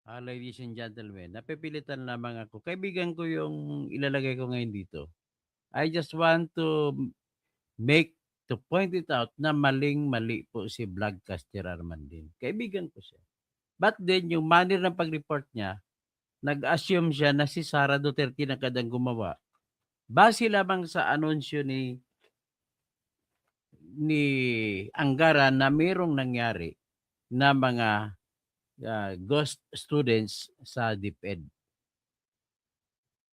Ladies and gentlemen, napipilitan lamang ako. Kaibigan ko yung ilalagay ko ngayon dito. I just want to make to point it out na maling-mali po si Vlogcaster Armandin. Kaibigan ko siya. But then, yung manner ng pag-report niya, nag-assume siya na si Sara Duterte na kadang gumawa. Base lamang sa anunsyo ni Angara na mayroong nangyari na mga ghost students sa DepEd.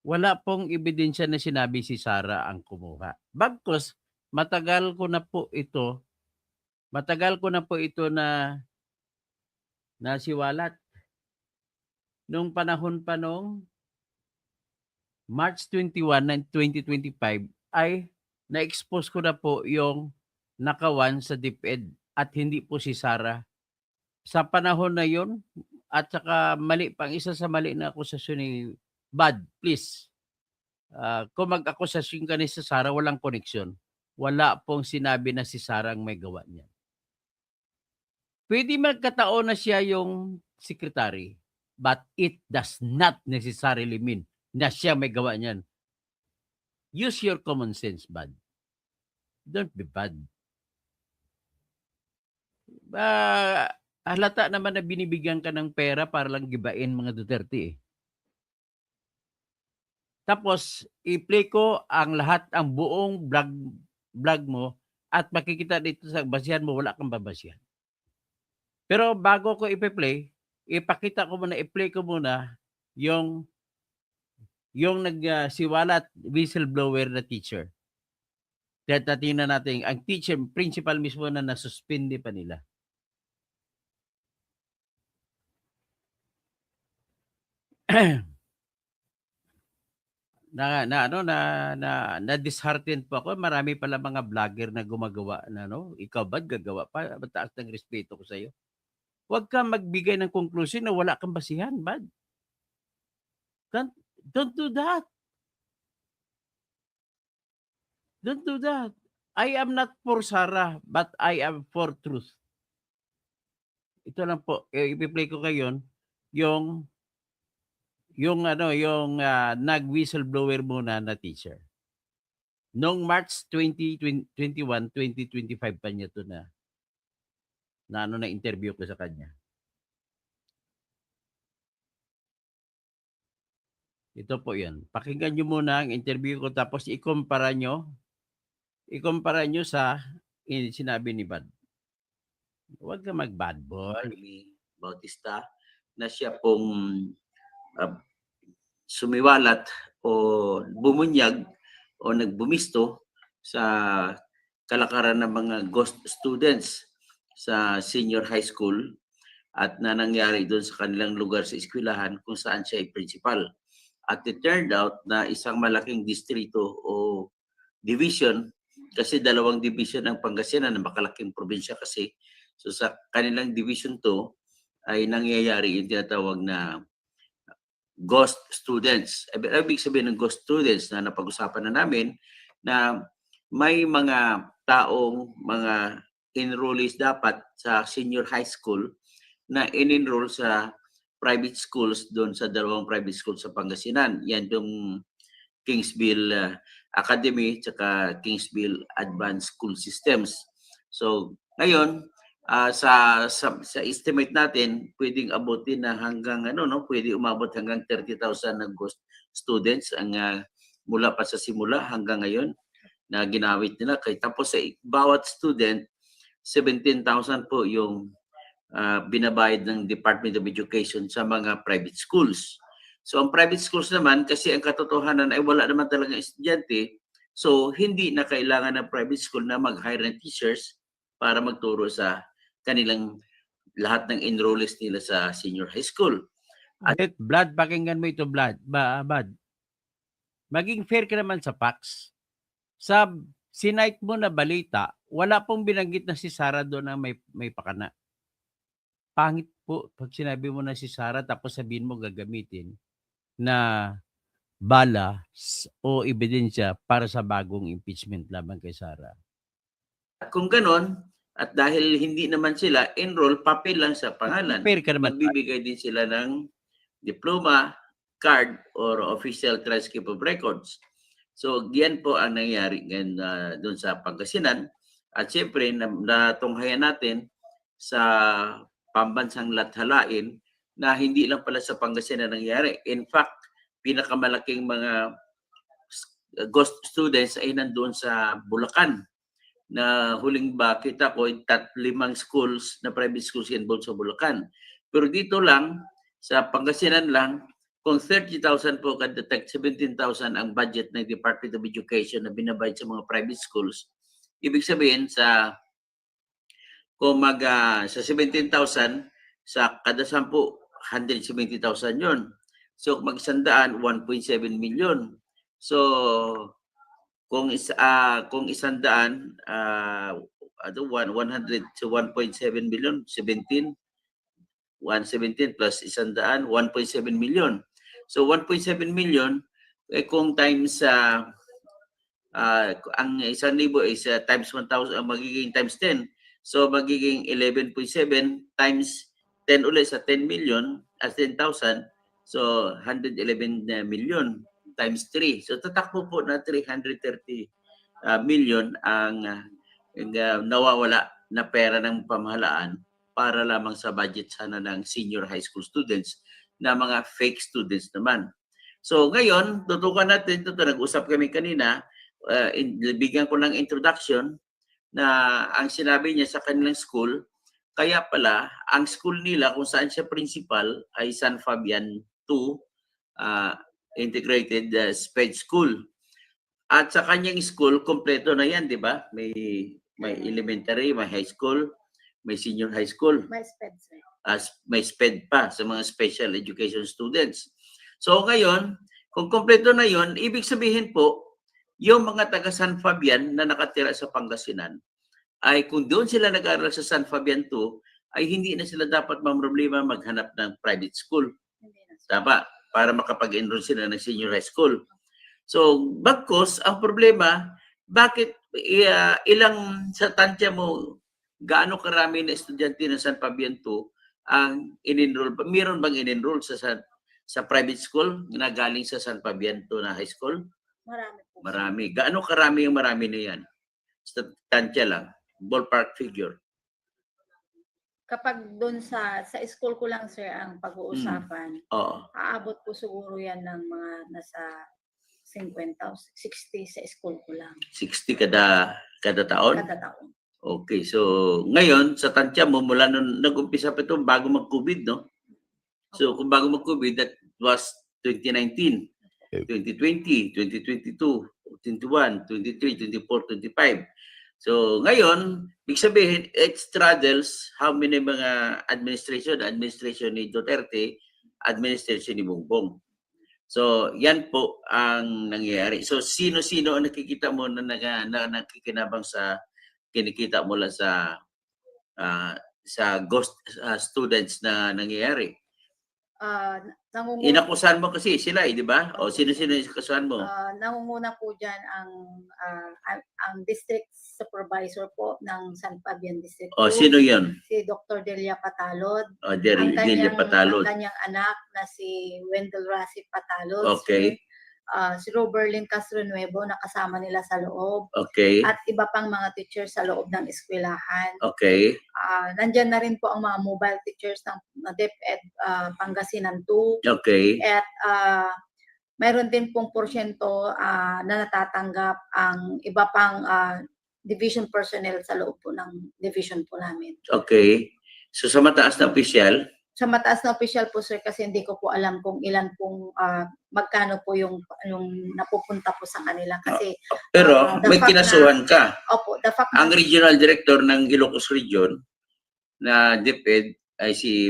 Wala pong ebidensya na sinabi si Sara ang kumuha. Bagkus, matagal ko na po ito na nasiwalat. Nung panahon pa nung March 21 ng 2025 ay na-expose ko na po yung nakawan sa DepEd at hindi po si Sara. Sa panahon na yon at saka mali pang isa sa mali na akusasyon ni Bad, please. Kung mag-akusasyon ka ni sa Sara, walang koneksyon. Wala pong sinabi na si Sara ang may gawa niya. Pwede magkataon na siya yung secretary, but it does not necessarily mean na siya may gawa niyan. Use your common sense, Bad. Don't be bad. Halata naman na binibigyan ka ng pera para lang gibain mga Duterte eh. Tapos, i-play ko ang lahat, ang buong vlog mo at makikita dito sa basihan mo, wala kang babasihan. Pero bago ko i-play, ipakita ko muna, i-play ko muna yung nagsiwalat whistleblower na teacher. Kaya tatingnan natin, ang teacher, principal mismo na nasuspindi pa nila. na disheartened po ako. Marami pala mga vlogger na gumagawa na ikaw ba gagawa pa? Mataas ng respeto ko sa iyo. Huwag kang magbigay ng conclusion na wala kang basihan, Bad. Don't do that. Don't do that. I am not for Sara, but I am for truth. Ito lang po, i-play ko kayo yung nag-whistleblower muna na teacher. Noong March 2021, 2025 pa niya to na interview ko sa kanya. Ito po 'yan. Pakinggan niyo muna ang interview ko tapos ikumpara niyo sa sinabi ni Bad. Huwag ka mag-bad boy. Bautista na siya pong sumiwalat o bumunyag o nagbumisto sa kalakaran ng mga ghost students sa senior high school at na nangyari doon sa kanilang lugar sa eskwelahan kung saan siya ay principal. At it turned out na isang malaking distrito o division, kasi dalawang division ang Pangasinan, na makalaking probinsya kasi. So sa kanilang division 2 ay nangyayari yung tinatawag na ghost students. Ibig sabihin ng ghost students na napag-usapan na namin na may mga taong, mga enrollees dapat sa senior high school na in-enroll sa private schools doon sa dalawang private schools sa Pangasinan. Yan yung Kingsville Academy at Kingsville Advanced School Systems. So, ngayon, sa estimate natin, pwedeng abutin na hanggang pwede umabot hanggang 30,000 na ghost students ang mula pa sa simula hanggang ngayon na ginawit nila. Tapos sa bawat student, 17,000 po yung binabayad ng Department of Education sa mga private schools. So ang private schools naman, kasi ang katotohanan ay wala naman talaga estudyante, so hindi na kailangan ng private school na mag-hire ng teachers para magturo sa kanilang lahat ng enrollees nila sa senior high school. At Blood, pakinggan mo ito, Blood. Bad. Maging fair ka naman sa facts. Sa sinight mo na balita, wala pong binanggit na si Sara doon na may pakana. Pangit po pag sinabi mo na si Sara tapos sabihin mo gagamitin na bala o ebidensya para sa bagong impeachment laban kay Sara. Kung ganon, at dahil hindi naman sila enroll, papel lang sa pangalan, Fair ka naman. magbibigay din sila ng diploma, card, or official transcript of records. So, yan po ang nangyari ngayon doon sa Pangasinan. At siyempre, natunghayan natin sa pambansang lathalain na hindi lang pala sa Pangasinan nangyari. In fact, pinakamalaking mga ghost students ay nandoon sa Bulacan na huling kita ko 5 schools na private schools involved sa Bulacan. Pero dito lang, sa Pangasinan lang, kung 30,000 po kada tag 17,000 ang budget ng Department of Education na binabayad sa mga private schools, ibig sabihin sa sa 17,000 sa kada 10, 170,000 yon. So mag-100, 1.7 million. So kung 100 to 1.7 million, 117 plus 100, 1.7 million. So 1.7 million kung times ang 1,000 is times 1,000 magiging times 10. So magiging 11.7 times 10 ulit sa 10 million as 10,000. So 111 million times 3. So tatakbo po na 330 million ang nawawala na pera ng pamahalaan para lamang sa budget sana ng senior high school students na mga fake students naman. So ngayon, tutukan natin ito. Nag-usap kami kanina, bigyan ko ng introduction na ang sinabi niya sa kanilang school, kaya pala ang school nila kung saan siya principal ay San Fabian 2 Integrated Sped School. At sa kanyang school, kompleto na yan, di ba? May elementary, may high school, may senior high school. May SPED, sir. May SPED pa sa mga special education students. So ngayon, kung kompleto na yon, ibig sabihin po, yung mga taga San Fabian na nakatira sa Pangasinan, ay kung doon sila nag-aaral sa San Fabian 2, ay hindi na sila dapat mamroblema maghanap ng private school. Dapat, para makapag-enroll sila ng senior high school. So, bagkos, ang problema, bakit ilang sa tansya mo, gaano karami na estudyante ng San Fabian 2 ang in-enroll? Meron bang in-enroll sa private school na galing sa San Fabian 2 na high school? Marami po. Marami. Gaano karami yung marami na yan? Sa tansya lang. Ballpark figure. Kapag doon sa school ko lang, sir, ang pag-uusapan, aabot po siguro yan ng mga nasa 50,000, 60 sa school ko lang. 60 kada taon? Kada taon. Okay, so ngayon sa tansya mo mula nung nag-umpisa pa ito bago mag-COVID, no? So kung bago mag-COVID, that was 2019, 2020, 2022, 21, 23, 24, 25. So ngayon, ibig sabihin, it straddles how many mga administration ni Duterte, administration ni Bongbong. So, yan po ang nangyayari. So, sino-sino ang nakikita mo na nakikinabang sa kinikita mo lang sa ghost students na nangyayari? Inakusahan mo kasi sila, di ba? O sino-sino inakusahan mo? Nangunguna po dyan ang district supervisor po ng San Fabian District. O sino yun? Si Dr. Delia Patalod. Delia Patalod. Ang kanyang anak na si Wendell Rasi Patalod. Okay. Si Roberlin Castro Nuevo na kasama nila sa loob. Okay. At iba pang mga teachers sa loob ng eskwelahan. Okay. Nandyan na rin po ang mga mobile teachers ng DepEd Pangasinan 2. Okay. At mayroon din pong porsyento na natatanggap ang iba pang division personnel sa loob po ng division po namin. Okay. So sa mataas na opisyal? Sa mataas na opisyal po, sir, kasi hindi ko po alam kung ilan pong magkano po yung napupunta po sa kanila. Kasi pero may kinasuhan ka. Opo, the fact ang regional director ng Ilocos Region na DepEd ay si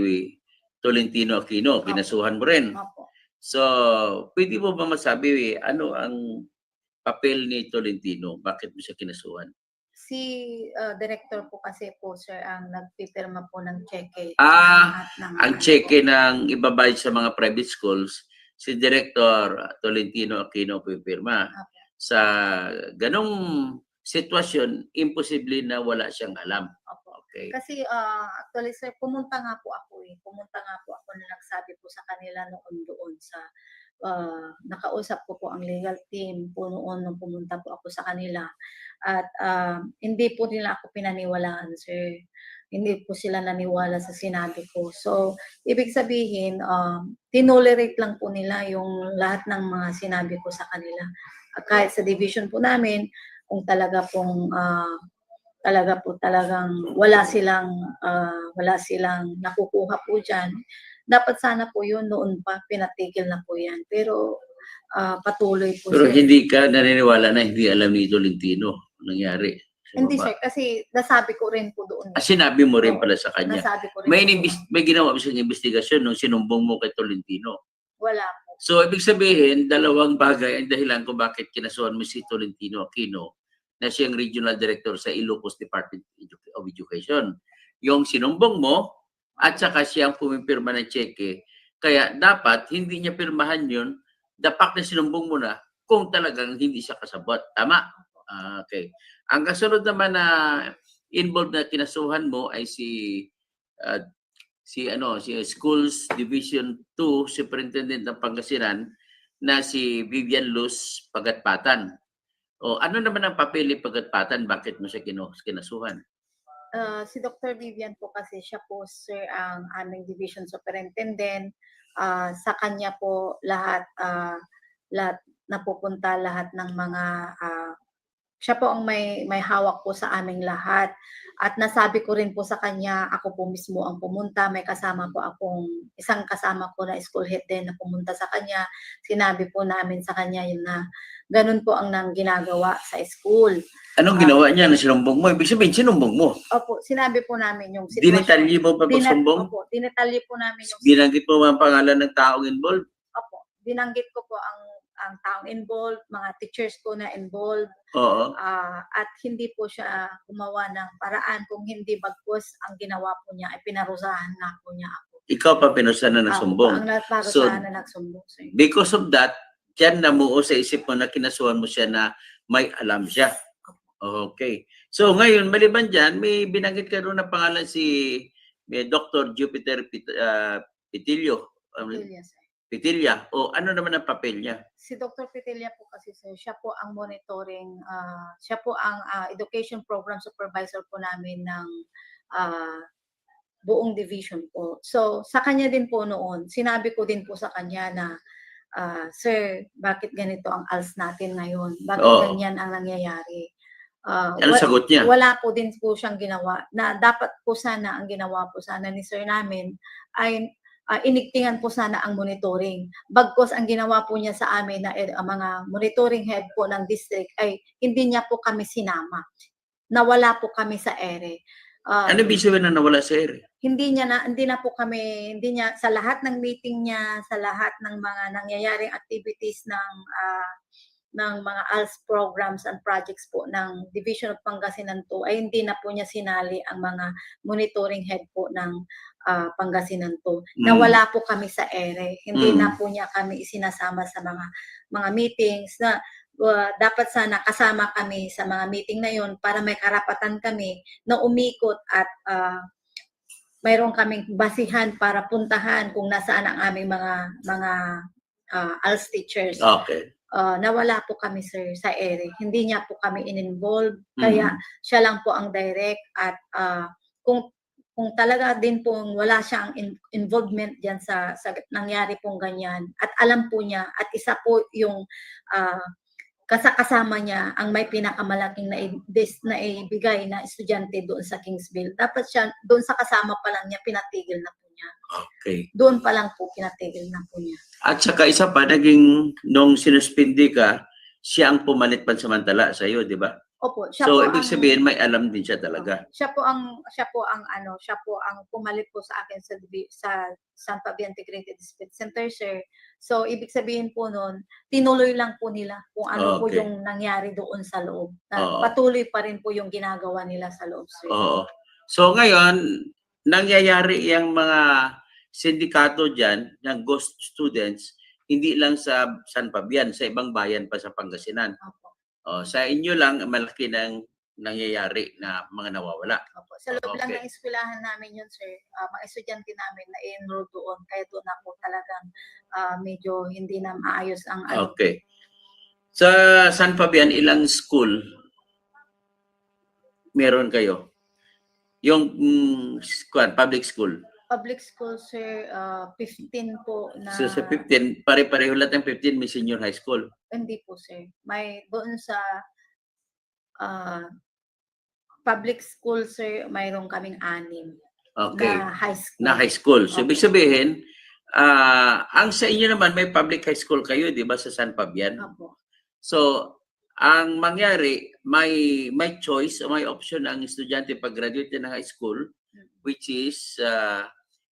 Tolentino Aquino. Kinasuhan mo rin. Opo. So, pwede mo ba masabi ano ang papel ni Tolentino? Bakit mo siya kinasuhan? Si director po kasi po, sir, ang nagpipirma po ng cheque. Ang cheque ng ibabayad sa mga private schools, si Director Tolentino Aquino pipirma. Okay. Sa ganong sitwasyon, imposible na wala siyang alam. Opo. Okay. Kasi actually sir, pumunta nga po ako na nagsabi po sa kanila noon doon sa nakausap ko po ang legal team po noon nung pumunta po ako sa kanila at hindi po nila ako pinaniwalaan sir. Hindi po sila naniwala sa sinabi ko. So, ibig sabihin, tinolerate lang po nila yung lahat ng mga sinabi ko sa kanila. Kahit sa division po namin, kung talagang wala silang nakukuha po diyan. Dapat sana po yun noon pa pinatigil na po yan. Pero patuloy po Pero sir. hindi ka naniniwala na hindi alam ni Tolentino nangyari sa Hindi baba? sir, kasi nasabi ko rin po doon. Sinabi mo rin Oo, pala sa kanya. Nasabi ko rin May, po. may ginawa mo siyang investigasyon nung sinumbong mo kay Tolentino. Wala po. So, ibig sabihin, dalawang bagay ang dahilan kung bakit kinasuhan mo si Tolentino Aquino na siyang regional director sa Ilocos Department of Education. Yung sinumbong mo at saka siyang pumipirma ng cheque. Kaya dapat hindi niya pirmahan yun the fact na sinumbong mo na kung talagang hindi siya kasabot. Tama? Okay. Ang kasunod naman na involved na kinasuhan mo ay si Schools Division 2 Superintendent ng Pangasinan na si Vivian Luz Pagatpatan. O ano naman ang papel ni Pagatpatan? Bakit mo siya kinasuhan? Si Dr. Vivian po kasi siya po sir ang aming division superintendent. Sa kanya po lahat napupunta lahat ng mga siya po ang may hawak po sa aming lahat. At nasabi ko rin po sa kanya, ako po mismo ang pumunta. May kasama po isang kasama ko na school head din na pumunta sa kanya. Sinabi po namin sa kanya yun na ganun po ang ginagawa sa school. Anong ginawa niya na sinumbong mo? Ibig sabihin, sinumbong mo? Opo, sinabi po namin yung sitwasyon. Dinetalye mo pa pagsumbong? Opo, dinetalye po namin yung Binanggit mo ba ang pangalan ng taong involved? Opo, binanggit ko po ang taong involved, mga teachers ko na involved. Oo. At hindi po siya gumawa ng paraan kung hindi bagkus ang ginawa po niya ay pinarusahan na po niya ako. Ikaw pa pinusahan na nagsumbong. Ang parusahan na nagsumbong sir. Because of that, yan namuo sa isip mo na kinasuhan mo siya na may alam siya. Okay. So ngayon, maliban dyan, may binanggit ka doon na pangalan si Dr. Jupiter Pitilio. Yes, sir. Pitilla. O ano naman ang papel niya? Si Dr. Pitilla po kasi sir, siya po ang monitoring, siya po ang education program supervisor po namin ng buong division po. So sa kanya din po noon, sinabi ko din po sa kanya na sir, bakit ganito ang ALS natin ngayon? Bakit ganyan ang nangyayari? Ano sagot niya? Wala po din po siyang ginawa. Na dapat po sana, ang ginawa po sana ni sir namin ay inigtingan po sana ang monitoring. Bagkos ang ginawa po niya sa amin na mga monitoring head po ng district ay hindi niya po kami sinama. Nawala po kami sa ere. Ano ibig sabihin na nawala sa ere? Hindi niya sa lahat ng meeting niya, sa lahat ng mga nangyayaring activities ng mga ALS programs and projects po ng Division of Pangasinan 2 ay hindi na po niya sinali ang mga monitoring head po ng Pangasinan 2. Nawala po kami sa ere. Hindi na po niya kami isinasama sa mga meetings na dapat sana kasama kami sa mga meeting na yon para may karapatan kami na umikot at mayroon kaming basihan para puntahan kung nasaan ang aming mga ALS teachers. Okay. Nawala po kami sir sa ere. Hindi niya po kami in-involve. Kaya siya lang po ang direct at kung talaga din po wala siyang involvement diyan sa nangyari pong ganyan at alam po niya at isa po yung kasama niya ang may pinakamalaking na ibigay na estudyante doon sa Kingsville. Dapat siya doon sa kasama pa lang niya pinatigil na po niya. Okay. Doon pa lang po pinatigil na po niya. At saka isa pa, naging nung sinuspindi ka, siya ang pumalit pansamantala sa iyo, di ba? Opo, siya So po ibig sabihin may alam din siya talaga. Siya po ang pumalit po sa akin sa San Fabian Integrated Dispute Center sir. So ibig sabihin po noon, tinuloy lang po nila kung ano po yung nangyari doon sa loob. Patuloy pa rin po yung ginagawa nila sa loob sir. Oo. So ngayon, nangyayari yung mga sindikato diyan ng ghost students hindi lang sa San Fabian, sa ibang bayan pa sa Pangasinan. Opo. Sa inyo lang malaki ng nangyayari na mga nawawala. Opo. Sa loob lang Okay. ng eskwelahan namin yun, sir. Mga estudyante namin na enroll doon. Kaya doon na po talagang medyo hindi na maayos ang ano. Okay. Sa San Fabian, ilang school meron kayo? Yung public school. Public school, sir, 15 po na... So sa 15, pare-pareho lahat ng 15 may senior high school. Hindi po, sir. May doon sa public school, sir, mayroon kaming 6 Okay. na high school. Na high school. So, ibig Okay. sabihin, ang sa inyo naman, may public high school kayo, di ba, sa San Fabian? Opo. So, ang mangyari, may choice o may option ang estudyante pag graduate ng high school, which is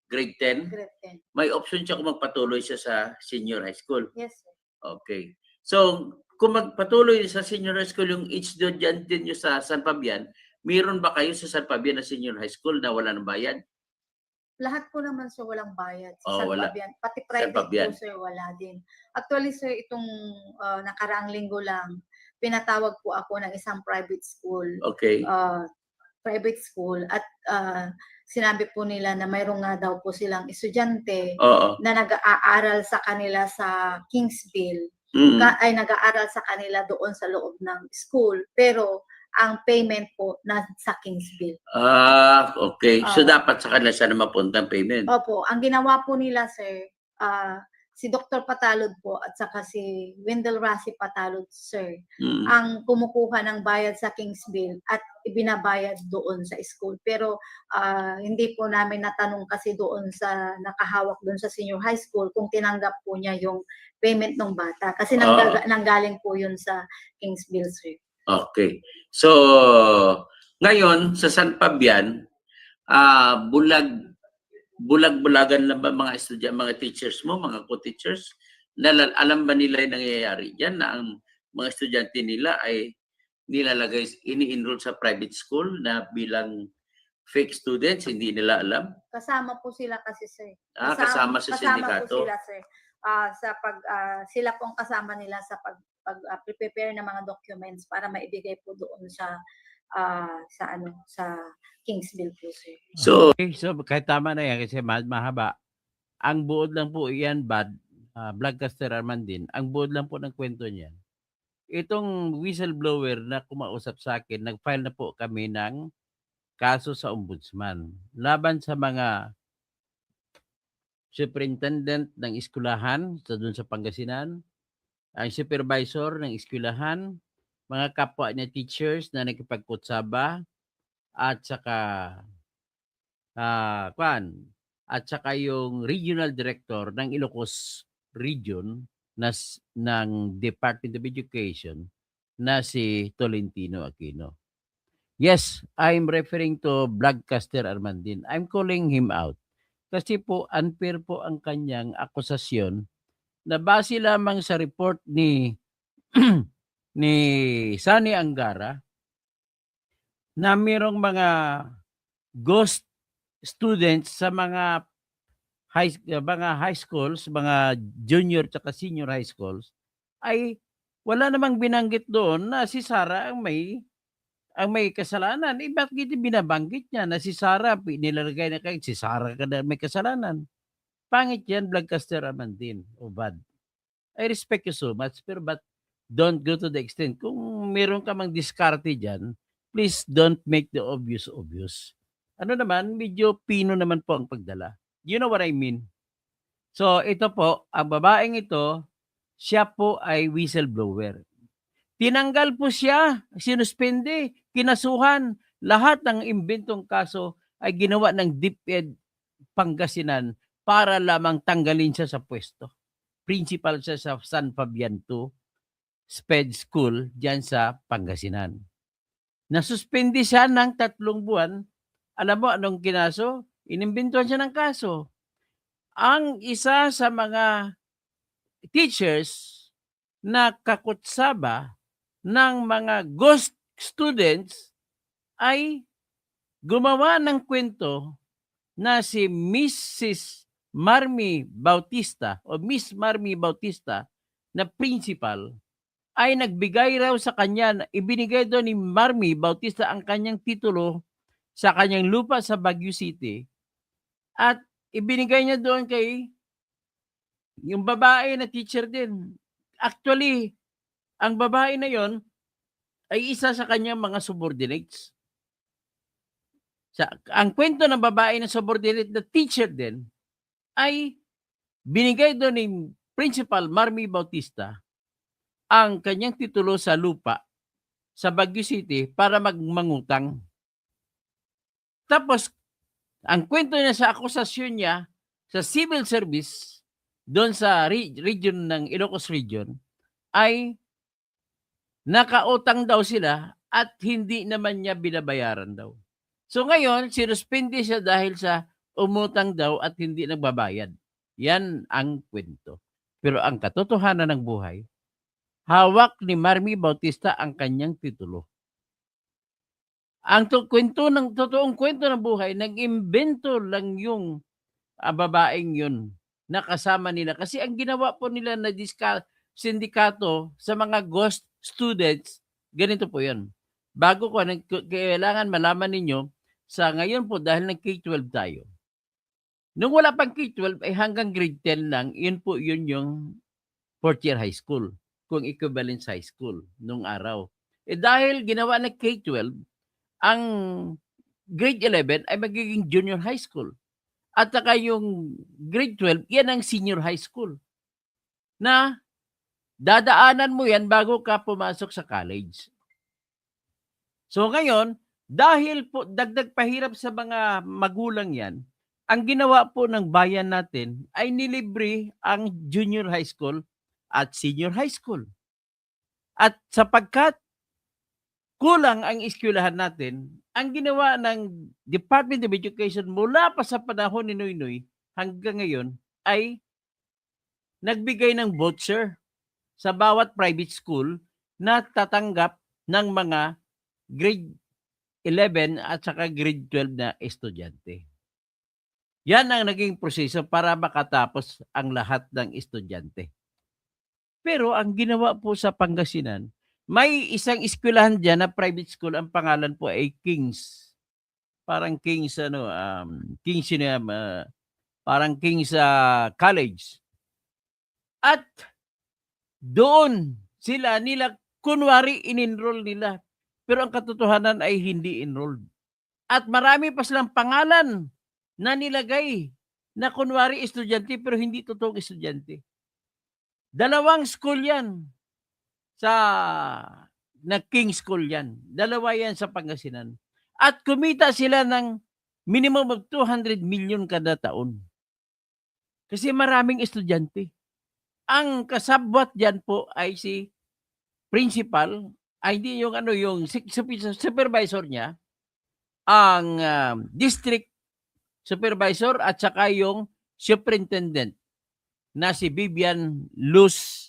grade 10. Grade 10. May option siya kung magpatuloy siya sa senior high school. Yes, sir. Okay. So, kung magpatuloy sa senior high school yung estudyante nyo sa San Fabian, meron ba kayo sa San Fabian na senior high school na wala ng bayad? Lahat po naman, sir, walang bayad. Sa Oh, San wala. Fabian. Pati San private Fabian. po, sir, wala din. Actually, sir, itong nakaraang linggo lang, pinatawag po ako ng isang private school. Okay. Private school at sinabi po nila na mayroong nga daw po silang estudyante Oo. na nag-aaral sa kanila sa Kingsville. Mm. Ay nag-aaral sa kanila doon sa loob ng school. Pero ang payment po na sa Kingsville. Okay. So, Ah. dapat sa kanila siya na mapunta ang payment. Opo, ang ginawa po nila, sir, si Dr. Patalod po at saka si Wendell Rasi Patalod, sir, Mm. ang kumukuha ng bayad sa Kingsville at ibinabayad doon sa school. Pero hindi po namin natanong kasi doon sa nakahawak doon sa senior high school kung tinanggap po niya yung payment ng bata. Kasi nanggaling po yun sa Kingsville, sir. Okay. So, ngayon, sa San Fabian, bulag-bulagan na ba mga estudyante, mga teachers mo, mga co-teachers? Alam ba nila yung nangyayari dyan na ang mga estudyante nila ay nilalagay, ini-enroll sa private school na bilang fake students, hindi nila alam? Kasama po sila kasi, sir. Kasama sa Kasama sindikato. po sila, sir. Sila pong kasama nila sa prepare ng mga documents para maibigay po doon sa Kingsville po, sir. So, Okay, so kahit tama na yan kasi mahaba. Ang buod lang po iyan, Vlogcaster Armandin, ang buod lang po ng kwento niyan. Itong whistleblower na kumausap sa akin, nag-file na po kami ng kaso sa ombudsman laban sa mga superintendent ng eskwelahan doon sa Pangasinan, ang supervisor ng eskwelahan, mga kapwa niya teachers na nakipagkutsaba, at saka at saka yung regional director ng Ilocos Region ng Department of Education na si Tolentino Aquino. Yes, I'm referring to Vlogcaster Armandin. I'm calling him out. Kasi po unfair po ang kanyang akusasyon na base lamang sa report ni ni Sunny Angara na mayroong mga ghost students sa mga high schools, mga junior at senior high schools, ay wala namang binanggit doon na si Sara ang may kasalanan. Bakit binabanggit niya na si Sara, nilalagay na kayo, si Sara ka na may kasalanan? Pangit yan, Vlogcaster Armandin, o bad. I respect you so much, but don't go to the extent. Kung meron ka mang diskarte dyan, please don't make the obvious. Ano naman, medyo pino naman po ang pagdala. You know what I mean? So, ito po, ang babaeng ito, siya po ay whistleblower. Tinanggal po siya, sinuspende, kinasuhan. Lahat ng imbentong kaso ay ginawa ng DepEd Pangasinan para lamang tanggalin siya sa pwesto. Principal siya sa San Fabian 2 SPED School diyan sa Pangasinan. Nasuspende siya ng 3 buwan. Alam mo anong kinaso? Inimbentuhan siya ng kaso. Ang isa sa mga teachers na kakutsaba ng mga ghost students ay gumawa ng kwento na si Mrs. Marmy Bautista o Miss Marmy Bautista na principal ay nagbigay raw sa kanya, ibinigay doon ni Marmy Bautista ang kanyang titulo sa kanyang lupa sa Baguio City at ibinigay niya doon kay yung babae na teacher din. Actually, ang babae na yon ay isa sa kanyang mga subordinates. Ang kwento ng babae na subordinate na teacher din ay binigay doon ni Principal Marmy Bautista ang kanyang titulo sa lupa sa Baguio City para mangutang. Tapos, ang kwento niya sa akusasyon niya sa civil service doon sa region ng Ilocos Region ay nakautang daw sila at hindi naman niya binabayaran daw. So ngayon, sinuspindi siya dahil sa umutang daw at hindi nagbabayad. Yan ang kwento. Pero ang katotohanan ng buhay, hawak ni Marmy Bautista ang kanyang titulo. Ang totoong kwento ng buhay, nag-imbento lang yung babaeng yun na kasama nila. Kasi ang ginawa po nila na sindikato sa mga ghost students, ganito po yun. Bago ko, kailangan malaman ninyo, sa ngayon po, dahil nag-K-12 tayo, nung wala pang K-12, ay hanggang grade 10 lang, yun yung fourth year high school, kung equivalent high school nung araw. Dahil ginawa na K-12, ang grade 11 ay magiging junior high school. At saka yung grade 12, yan ang senior high school. Na dadaanan mo yan bago ka pumasok sa college. So ngayon, dahil po dagdag pahirap sa mga magulang yan, ang ginawa po ng bayan natin ay nilibre ang junior high school at senior high school. At sapagkat kulang ang eskwelahan natin, ang ginawa ng Department of Education mula pa sa panahon ni Noynoy hanggang ngayon ay nagbigay ng voucher sa bawat private school na tatanggap ng mga grade 11 at saka grade 12 na estudyante. Yan ang naging proseso para makatapos ang lahat ng estudyante. Pero ang ginawa po sa Pangasinan, may isang eskwelahan dyan na private school, ang pangalan po ay Kings. Parang Kings, Kings parang Kings College. At doon nila, kunwari in-enroll nila. Pero ang katotohanan ay hindi enrolled. At marami pa silang pangalan na nilagay na kunwari estudyante pero hindi totoong estudyante. 2 school yan na King School yan. 2 yan sa Pangasinan. At kumita sila ng minimum of 200 million kada taon. Kasi maraming estudyante. Ang kasabwat dyan po ay si principal, ay hindi yung supervisor niya, ang district supervisor at saka yung superintendent na si Vivian Luz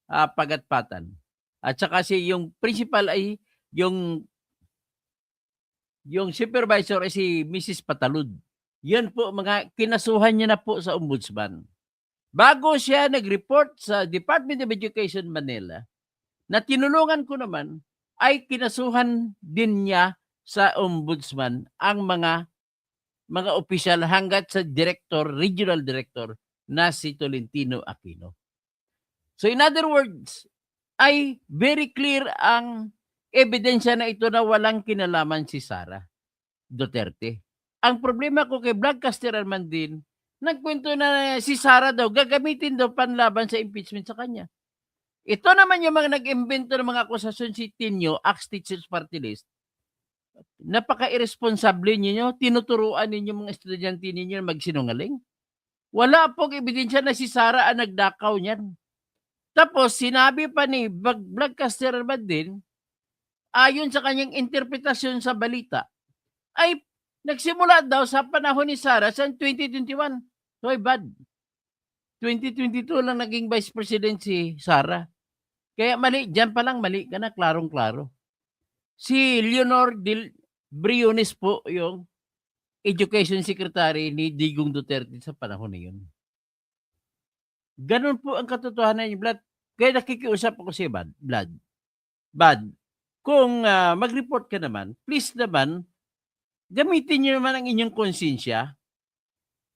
Pagatpatan. At saka yung principal ay yung supervisor ay si Mrs. Patalud. Yan po, mga kinasuhan niya na po sa ombudsman. Bago siya nag-report sa Department of Education Manila, na tinulungan ko naman, ay kinasuhan din niya sa ombudsman ang mga opisyal hanggat sa regional director na si Tolentino Aquino. So in other words, ay very clear ang ebidensya na ito na walang kinalaman si Sara Duterte. Ang problema ko kay Vlogcaster man din, nagkwento na si Sara daw, gagamitin daw panlaban sa impeachment sa kanya. Ito naman yung mga nag-imbento ng mga akusasyon si Tinio, Ex-Teachers Party List. Napaka-irresponsable ninyo, tinuturuan ninyo mga estudyante ninyo magsinungaling. Wala pong ebidensya na si Sara ang nagdakaw niyan. Tapos sinabi pa ni Vlogcaster man din, ayon sa kanyang interpretasyon sa balita, ay nagsimula daw sa panahon ni Sara sa 2021. So bad. 2022 lang naging vice president si Sara. Kaya mali, dyan pa lang mali ka na, klarong-klaro. Si Leonor Briones po yung education secretary ni Digong Duterte sa panahon na yun. Ganun po ang katotohanan niya, Vlad. Kaya nakikiusap ako si Vlad. Kung mag-report ka naman, please naman, gamitin niyo naman ang inyong konsensya.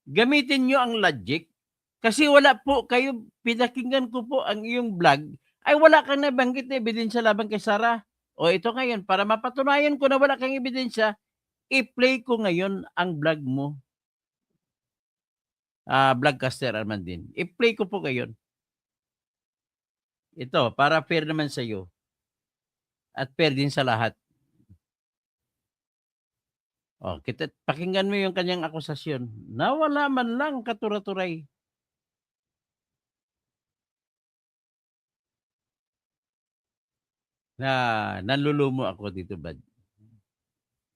Gamitin niyo ang logic. Kasi wala po kayo, pinakinggan ko po ang iyong vlog, ay wala kang nabanggit na ebidensya laban kay Sara. O ito ngayon, para mapatunayan ko na wala kang ebidensya, i-play ko ngayon ang vlog mo. Vlogcaster Armandin. I-play ko po ngayon. Ito, para fair naman sa iyo. At fair din sa lahat. O, pakinggan mo yung kanyang akusasyon na wala man lang katura-turay. Na nanlulumo ako dito, bad.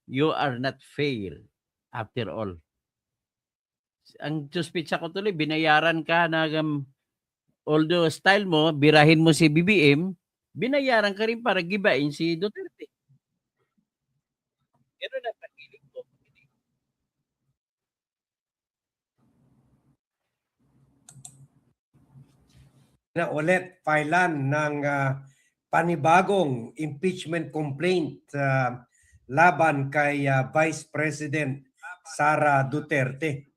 You are not fair after all. Ang suspitsa ko tuloy, binayaran ka na although style mo, birahin mo si BBM, binayaran ka rin para gibain si Duterte. Pero napakilig ko. Na ulit filean ng panibagong impeachment complaint laban kay Vice President Sara Duterte.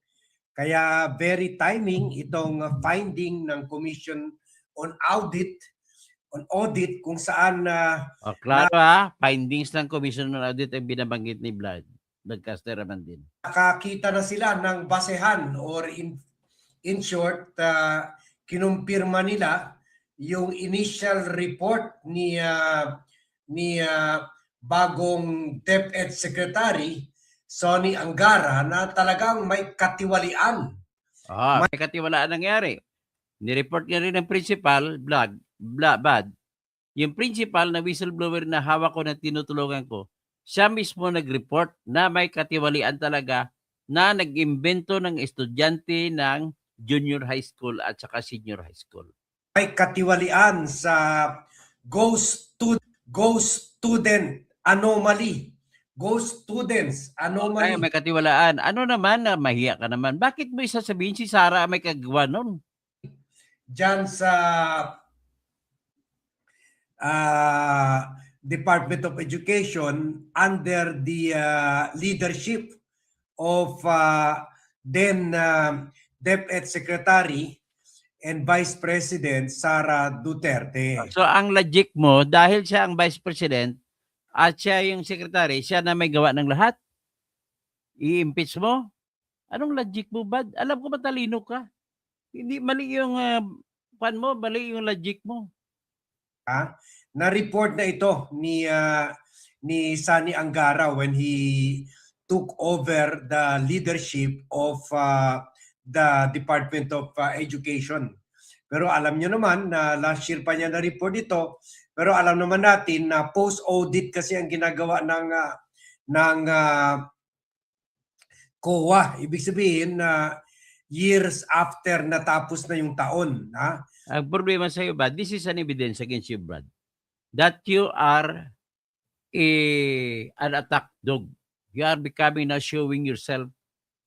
Kaya very timing itong finding ng Commission on Audit kung saan Klaro findings ng Commission on Audit ay binabanggit ni Vlogcaster naman din. nakakita na sila ng basehan or in short, kinumpirma nila yung initial report ni bagong DepEd Secretary Sonny Angara na talagang may katiwalian. May katiwalaan nangyari. Ni-report niya rin ng principal, Bad. Yung principal na whistleblower na hawak ko na tinutulungan ko, siya mismo nag-report na may katiwalian talaga na nag-imbento ng estudyante ng junior high school at saka senior high school. May katiwalian sa ghost student anomaly. Ghost students anomaly. Ay, may katiwalaan. Ano naman na mahiya ka naman? Bakit mo isasabihin si Sara may kagawa nun? Diyan sa Department of Education under the leadership of then DepEd Secretary and Vice President Sara Duterte. So ang logic mo, dahil siya ang Vice President at siya yung Secretary, siya na may gawa ng lahat? I-impeach mo? Anong logic mo, Bad? Alam ko matalino ka. Hindi mali yung mali yung logic mo. Na-report na ito ni Sonny Angara when he took over the leadership of the Department of Education. Pero alam nyo naman na last year pa niya na-report ito, pero alam naman natin na post-audit kasi ang ginagawa ng COA. Ibig sabihin na years after natapos na yung taon. Ang problema sa iyo, Brad, this is an evidence against you, Brad, that you are an attack dog. You are becoming now showing yourself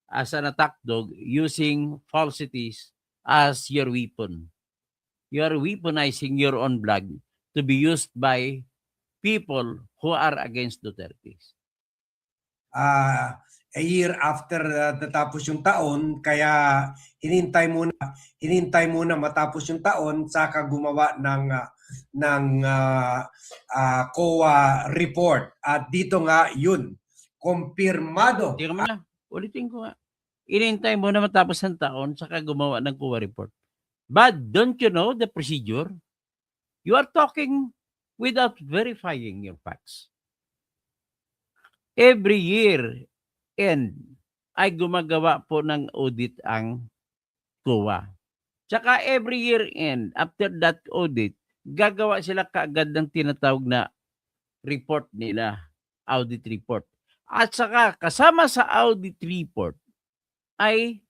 as an attack dog using falsities as your weapon. You are weaponizing your own blog to be used by people who are against Duterte. A year after natapos yung taon, kaya hinintay muna matapos yung taon saka gumawa ng COA report. At dito nga yun, kumpirmado. Tingnan mo na, ulitin ko nga. Inintay mo na matapos ang taon saka gumawa ng COA report. But don't you know the procedure? You are talking without verifying your facts. Every year ay gumagawa po ng audit ang COA. Tsaka every year after that audit, gagawa sila kaagad ng tinatawag na report nila, audit report. At saka kasama sa audit report ay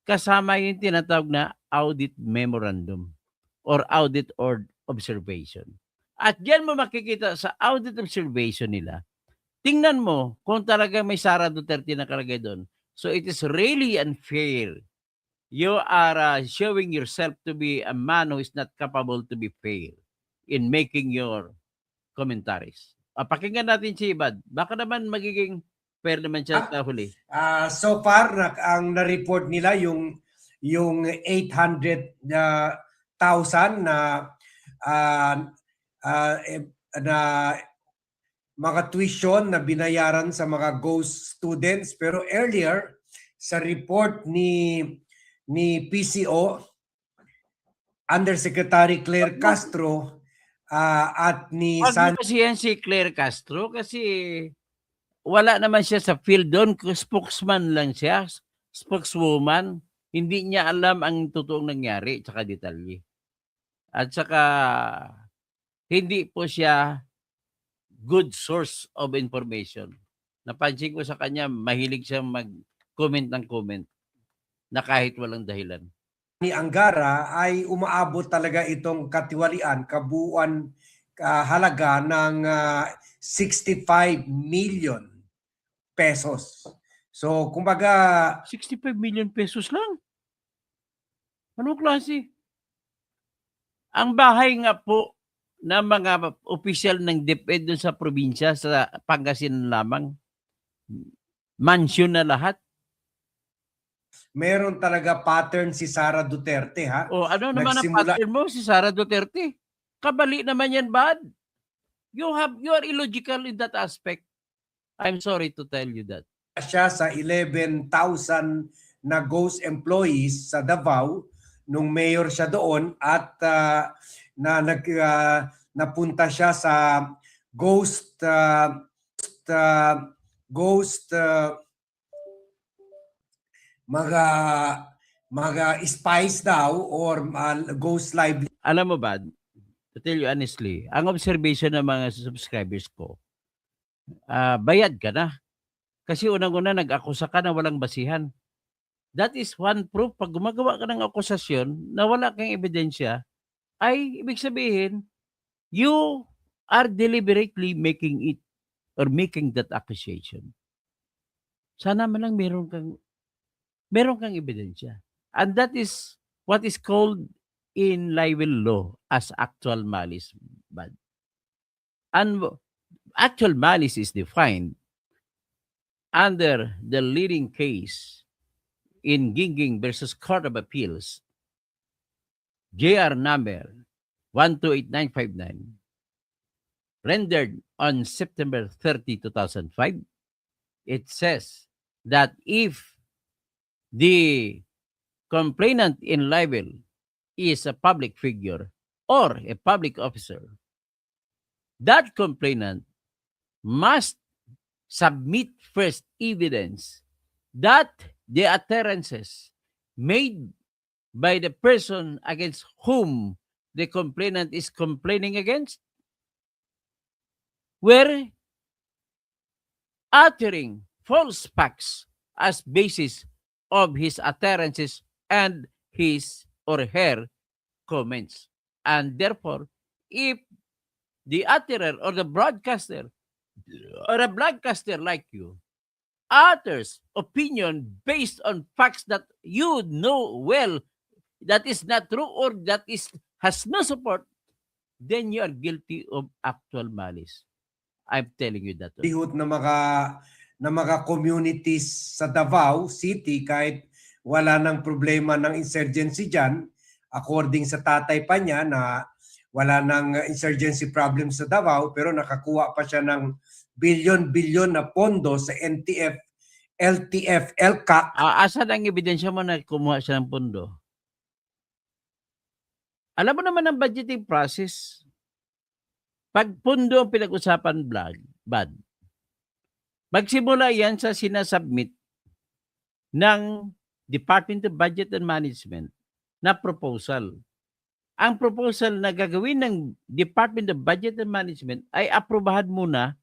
kasama yung tinatawag na audit memorandum or audit or observation. At diyan mo makikita sa audit observation nila, tingnan mo kung talaga may Sara Duterte na nakalagay doon. So it is really unfair you are showing yourself to be a man who is not capable to be fair in making your commentaries. Pakinggan natin si Ibad. Baka naman magiging fair naman siya sa huli. So far, ang na-report nila yung 800,000 na mga tuition na binayaran sa mga ghost students. Pero earlier, sa report ni PCO, Undersecretary Claire Castro at ni Wag mo kasi yan si Claire Castro kasi wala naman siya sa field doon. Spokesman lang siya. Spokeswoman. Hindi niya alam ang totoong nangyari tsaka detalye. At saka hindi po siya good source of information. Napansin ko sa kanya, mahilig siya mag-comment ng comment na kahit walang dahilan. Ni Angara ay umaabot talaga itong katiwalian, kabuuan halaga ng 65 million pesos. So, kumbaga, 65 million pesos lang. Anong klase? Ang bahay nga po ng mga opisyal ng DepEd doon sa probinsya, sa Pangasinan lamang, mansion na lahat. meron talaga pattern si Sara Duterte, ha? O ano naman ang Nagsimula- pattern mo, si Sara Duterte? Kabali naman yan, bad. You are illogical in that aspect. I'm sorry to tell you that. Siya sa 11,000 na ghost employees sa Davao nung mayor siya doon at napunta siya sa ghost mga spies daw or ghost live. Alam mo ba, to tell you honestly, ang observation ng mga subscribers ko, bayad ka na. Kasi unang-una nag-akusa ka na walang basihan. That is one proof. Pag gumagawa ka ng akusasyon na wala kang ebidensya, ay ibig sabihin, you are deliberately making it or making that accusation. Sana man lang meron kang ebidensya. And that is what is called in libel law as actual malice. Bad. And actual malice is defined under the leading case in Gingging versus Court of Appeals, JR number 128959, rendered on September 30, 2005. It says that if the complainant in libel is a public figure or a public officer, that complainant must submit first evidence that the utterances made by the person against whom the complainant is complaining against were uttering false facts as basis of his utterances and his or her comments. And therefore, if the utterer or the broadcaster or a broadcaster like you utters opinion based on facts that you know well that is not true or that has no support, then you are guilty of actual malice. I'm telling you that. Lihot na mga communities sa Davao City kahit wala nang problema ng insurgency dyan, according sa tatay pa niya na wala nang insurgency problem sa Davao pero nakakuha pa siya ng bilyon-bilyon na pondo sa NTF, LTF, LCAC. Asan ang ebidensya mo na kumuha siya ng pondo? Alam mo naman ang budgeting process. Pag pondo ang pinag-usapan bad, magsimula yan sa sinasubmit ng Department of Budget and Management na proposal. Ang proposal na gagawin ng Department of Budget and Management ay aprobahan muna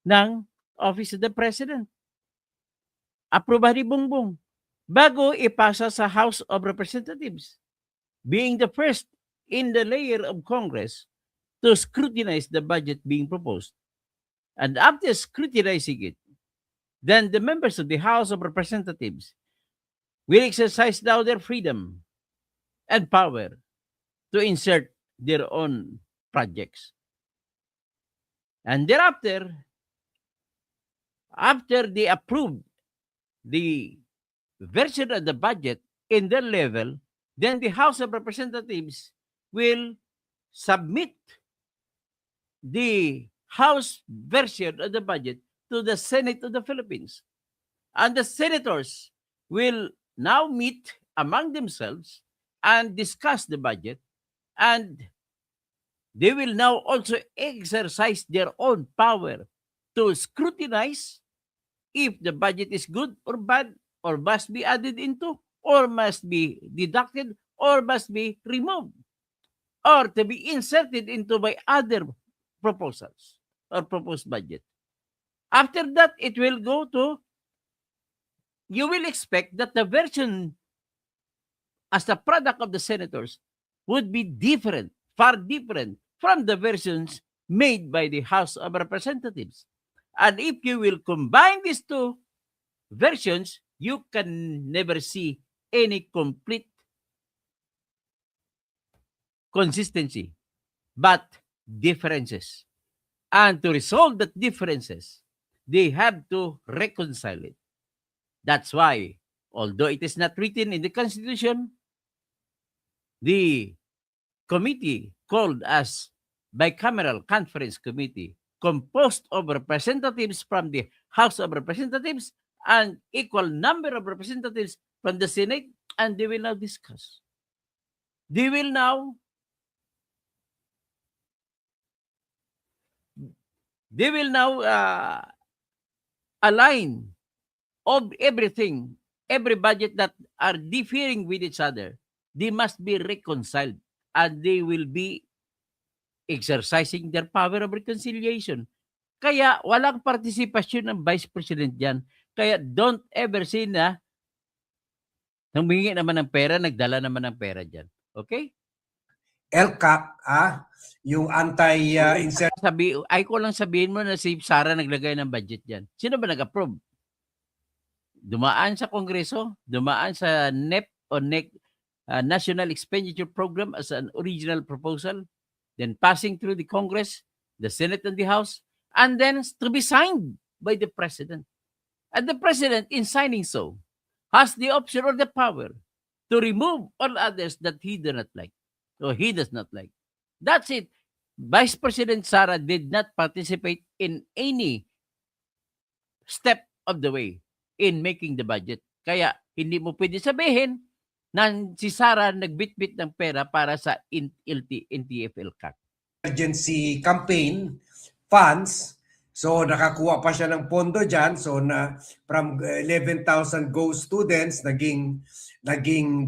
ng Office of the President. Aprobahan ni Bongbong bago ipasa sa House of Representatives, being the first in the layer of Congress to scrutinize the budget being proposed. And after scrutinizing it, then the members of the House of Representatives will exercise now their freedom and power to insert their own projects. And thereafter, after they approve the version of the budget in their level, then the House of Representatives will submit the House version of the budget to the Senate of the Philippines. And the senators will now meet among themselves and discuss the budget, and they will now also exercise their own power to scrutinize if the budget is good or bad, or must be added into, or must be deducted, or must be removed, or to be inserted into by other proposals or proposed budget. After that, it will go to, you will expect that the version as the product of the senators would be different, far different from the versions made by the House of Representatives. And if you will combine these two versions, you can never see any complete consistency, but differences. And to resolve the differences, they have to reconcile it. That's why, although it is not written in the Constitution, the committee called as Bicameral Conference Committee, composed of representatives from the House of Representatives and equal number of representatives from the Senate, and they will now discuss. They will now align of everything, every budget that are differing with each other. They must be reconciled, and they will be exercising their power of reconciliation. Kaya walang partisipasyon ng Vice President dyan. Kaya don't ever say na humingi naman ng pera, nagdala naman ng pera dyan. Okay? LCAC, yung anti-insert Ay ko lang sabihin mo na si Sara naglagay ng budget dyan. Sino ba nag-approve? Dumaan sa Kongreso, dumaan sa NEP o NEC, National Expenditure Program as an original proposal, then passing through the Congress, the Senate and the House, and then to be signed by the President. And the President, in signing so, has the option or the power to remove all others that he do not like, or he does not like. That's it. Vice President Sara did not participate in any step of the way in making the budget. Kaya hindi mo pwede sabihin na si Sara nagbitbit ng pera para sa NTF-ELCAC. emergency campaign funds. So nakakuha pa siya ng pondo dyan. So na from 11,000 ghost students, naging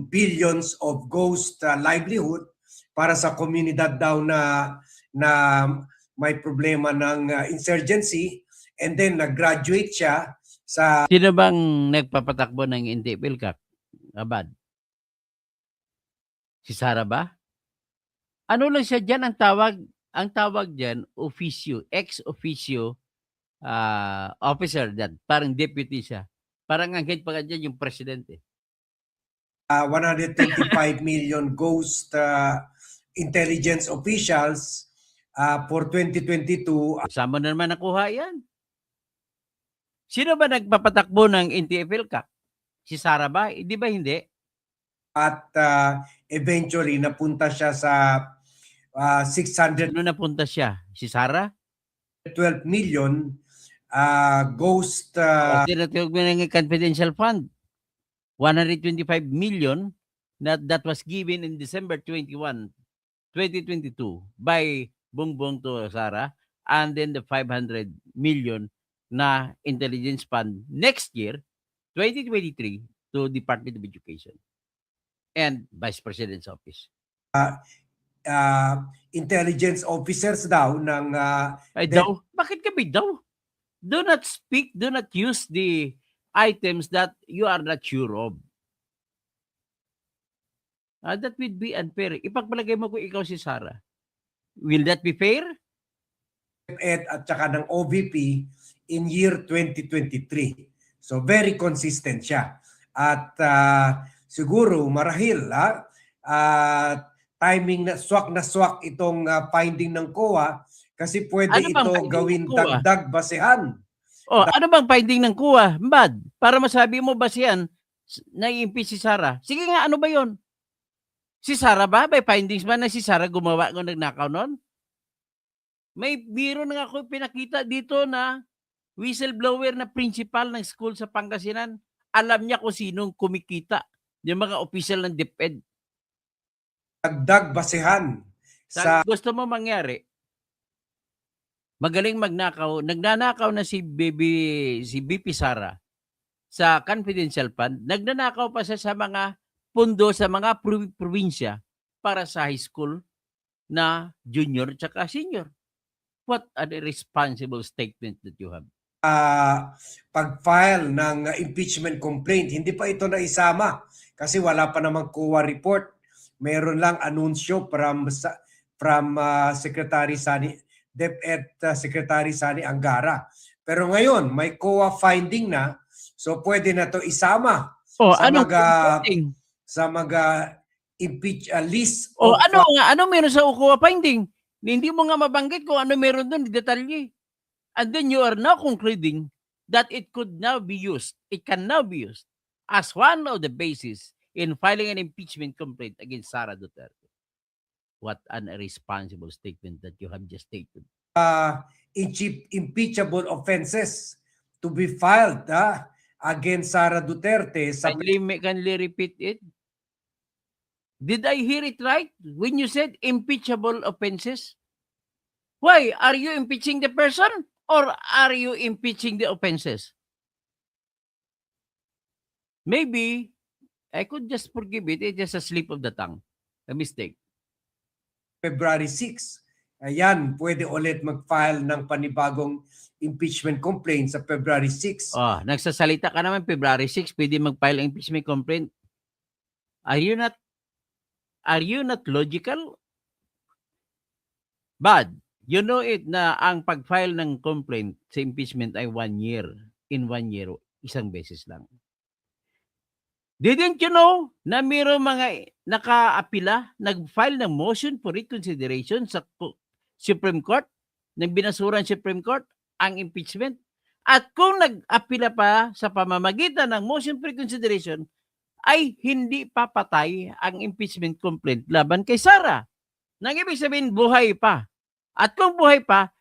billions of ghost livelihood para sa komunidad daw na may problema ng insurgency. And then nag-graduate siya sa... Sino bang nagpapatakbo ng NTF-ELCAC? Abad? Si Sara ba? Ano lang siya dyan ang tawag dyan, officio, ex-officio officer dyan. Parang deputy siya. Parang ang head pa dyan yung presidente. 125 million ghost intelligence officials for 2022. Saan mo na naman nakuha yan? Sino ba nagpapatakbo ng NTF-ELCAC? Si Sara ba? Di ba hindi? At eventually napunta siya sa 612 Ano napunta siya? Si Sara? million ghost Tinatawag mo ng confidential fund. 125 million that was given in December 21, 2022 by Bongbong to Sara, and then the 500 million na intelligence fund next year, 2023, to Department of Education and Vice President's Office. intelligence officers daw ng Ay, daw? Bakit kami daw? Do not speak, do not use the items that you are not sure of. That would be unfair. Ipagpalagay mo kung ikaw si Sara. Will that be fair? at saka ng OVP in year 2023. So very consistent siya. At siguro marahil timing na swak itong finding ng COA kasi pwede Ano bang ito finding ng gawin COA? dagdag basehan. Oh, ano bang finding ng COA, Bad? Para masabi mo ba siyan na-impeach si Sara? Sige nga, ano ba yon? Si Sara ba? May findings ba na si Sara gumawa kung nagnakaw nun? May biro na ako pinakita dito na whistleblower na principal ng school sa Pangasinan. Alam niya kung sinong kumikita. Yung mga official ng DepEd. Dagdag basehan Sa sa gusto mo mangyari, magaling magnakaw, nagnanakaw na si BP Sara sa confidential fund, nagnanakaw pa siya sa mga pundo sa mga probinsya para sa high school na junior tsaka senior. What a responsible statement that you have. pag-file ng impeachment complaint. Hindi pa ito naisama kasi wala pa namang COA report. Meron lang anunsyo from Secretary Sani DepEd Secretary Sani Angara. Pero ngayon may COA finding na, so pwede na to isama Oh, sa anong impeach list O of ano meron sa COA finding? Hindi mo nga mabanggit kung ano meron doon, detalye. And then you are now concluding that it could now be used, it can now be used as one of the basis in filing an impeachment complaint against Sara Duterte. What an irresponsible statement that you have just stated. impeachable offenses to be filed against Sara Duterte sa Kindly repeat it. Did I hear it right when you said impeachable offenses? Why? Are you impeaching the person or are you impeaching the offenses? Maybe I could just forgive it. It's just a slip of the tongue. A mistake. February 6. Ayan, pwede ulit mag-file ng panibagong impeachment complaint sa February 6. Oh, nagsasalita ka naman February 6, pwede mag-file ang impeachment complaint. Are you not logical? But you know it na ang pag-file ng complaint sa impeachment ay 1 year. In 1 year, isang beses lang. Didn't you know na mayroong mga naka-apila, nag-file ng motion for reconsideration sa Supreme Court, nang binasuran Supreme Court ang impeachment? At kung nag-apila pa sa pamamagitan ng motion for reconsideration, ay hindi papatay ang impeachment complaint laban kay Sara. Nang ibig sabihin, buhay pa. At kung buhay pa,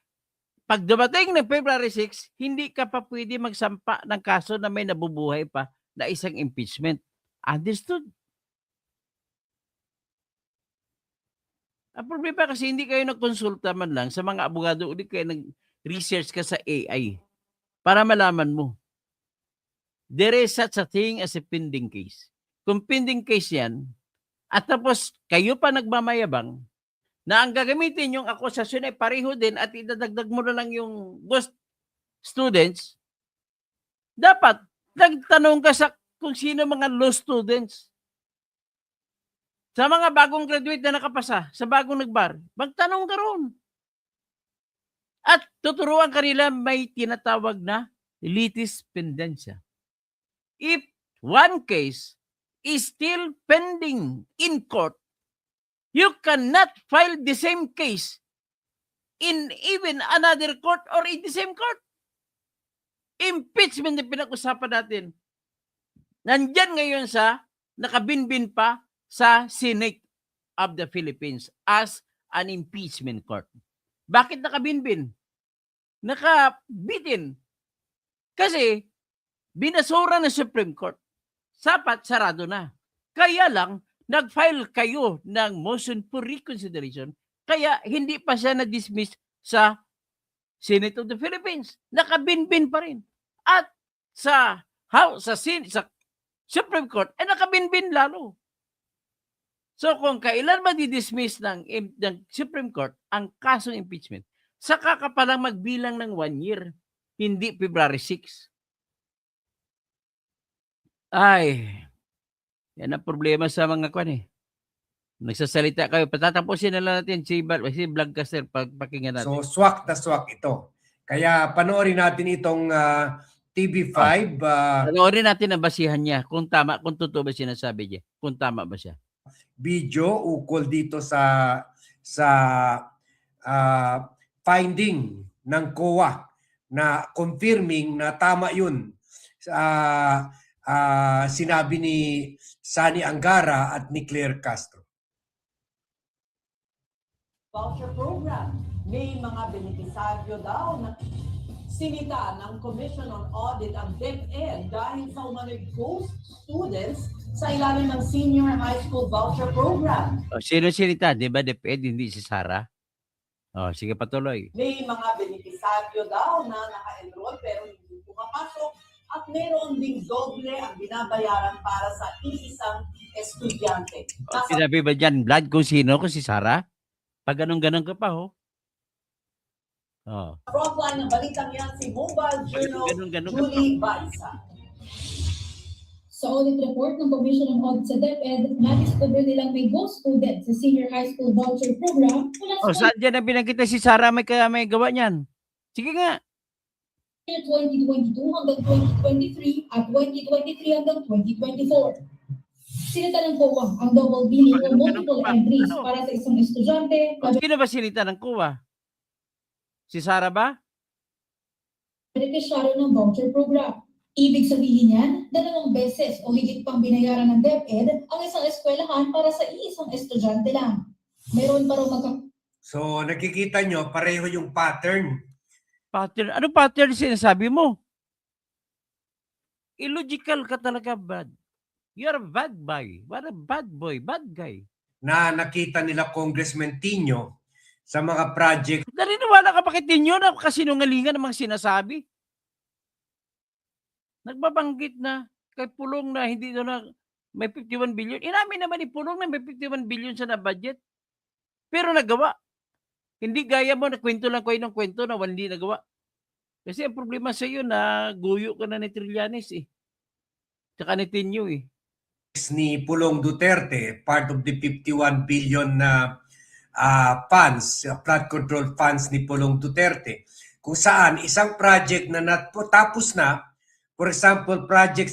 pag dumating ng February 6, hindi ka pa pwede magsampa ng kaso na may nabubuhay pa na isang impeachment. Understood? Ang problema kasi hindi kayo nagkonsulta man lang sa mga abogado, hindi kayo nag-research ka sa AI para malaman mo. There is such a thing as a pending case. Kung pending case yan, at tapos kayo pa nagmamayabang, na ang gagamitin yung akusasyon ay pareho din at idadagdag mo na lang yung ghost students, dapat nagtanong ka sa kung sino mga law students. Sa mga bagong graduate na nakapasa, sa bagong nagbar, magtanong ka ron. At tuturuan ka nila may tinatawag na litis pendentia. If one case is still pending in court, you cannot file the same case in even another court or in the same court. Impeachment na pinag-usapan natin. Nandyan ngayon sa, nakabinbin pa sa Senate of the Philippines as an impeachment court. Bakit nakabinbin? Nakabitin. Kasi, binasura ng Supreme Court. Sapat, sarado na. Kaya lang, nag-file kayo ng motion for reconsideration, kaya hindi pa siya na-dismiss sa Senate of the Philippines. Nakabinbin pa rin. At sa Supreme Court, nakabinbin lalo. So kung kailan ma-dismiss ng Supreme Court ang kasong impeachment, saka ka palang magbilang ng 1 year, hindi February 6. Ay, yan ang problema sa mga kwan eh. Nagsasalita kayo, patatapusin na lang natin si Vlogcaster, pakinggan natin. So swak na swak ito. Kaya panoorin natin itong TV5, Panoorin natin ang basihan niya kung tama, kung totoo ba sinasabi niya, kung tama ba siya. video ukol dito sa finding ng COA na confirming na tama yun. Sinabi ni Sani Angara at ni Claire Castro. Voucher program. May mga benepisaryo daw na sinita ng Commission on Audit ang DepEd dahil sa umano'y ghost students sa ilalim ng Senior High School Voucher Program. O, sino sinita? Di ba DepEd, hindi si Sara? O, sige, patuloy. May mga benepisaryo daw na naka-enroll pero hindi pumapasok at meron ding doble ang binabayaran para sa iisang estudyante. O, sinabi ba dyan, Vlad, kung sino? Kung si Sara? Pag ganun-ganun ka pa, ho? Oh. Frontline ng balitang yan si Mobile Journal Ganun-ganun ka pa. Julie Baisa. Sa audit report ng Commission on Audit sa DepEd, na-discover nilang may ghost student sa Senior High School Voucher Program mula O, sa saan dyan ang pinagkita si Sara may gawa niyan? Sige nga. year 2022 hanggang 2023 at 2023 hanggang 2024. Sinita ng COA ang double billing o multiple entries para sa isang estudyante na Sino ba sinita ng kuwa? Si Sara ba? benepisyaryo ng voucher program. Ibig sabihin yan, 2 beses o higit pang binayaran ng DepEd ang isang eskwelahan para sa iisang estudyante lang. Meron pa raw So nakikita nyo, pareho yung pattern. Pattern. Ano pattern sinasabi mo? Illogical ka talaga, bad. You're a bad boy. What a bad boy. Bad guy. Na nakita nila Congressman Tino sa mga project Naniniwala ka bakit ninyo na kasinungalingan ng mga sinasabi? Nagbabanggit na kay Pulong na hindi doon na may 51 billion. Inamin naman ni Pulong na may 51 billion sa na-budget. Pero nagawa. Hindi gaya mo na kwento lang kayo ng kwento na hindi nagawa. Kasi ang problema sa iyo na guyo ka na ni Trillanes eh. Tsaka ni Tinyo eh. ni Pulong Duterte, part of the 51 billion na funds, flood control funds ni Pulong Duterte, kung saan isang project na natapos na, for example, project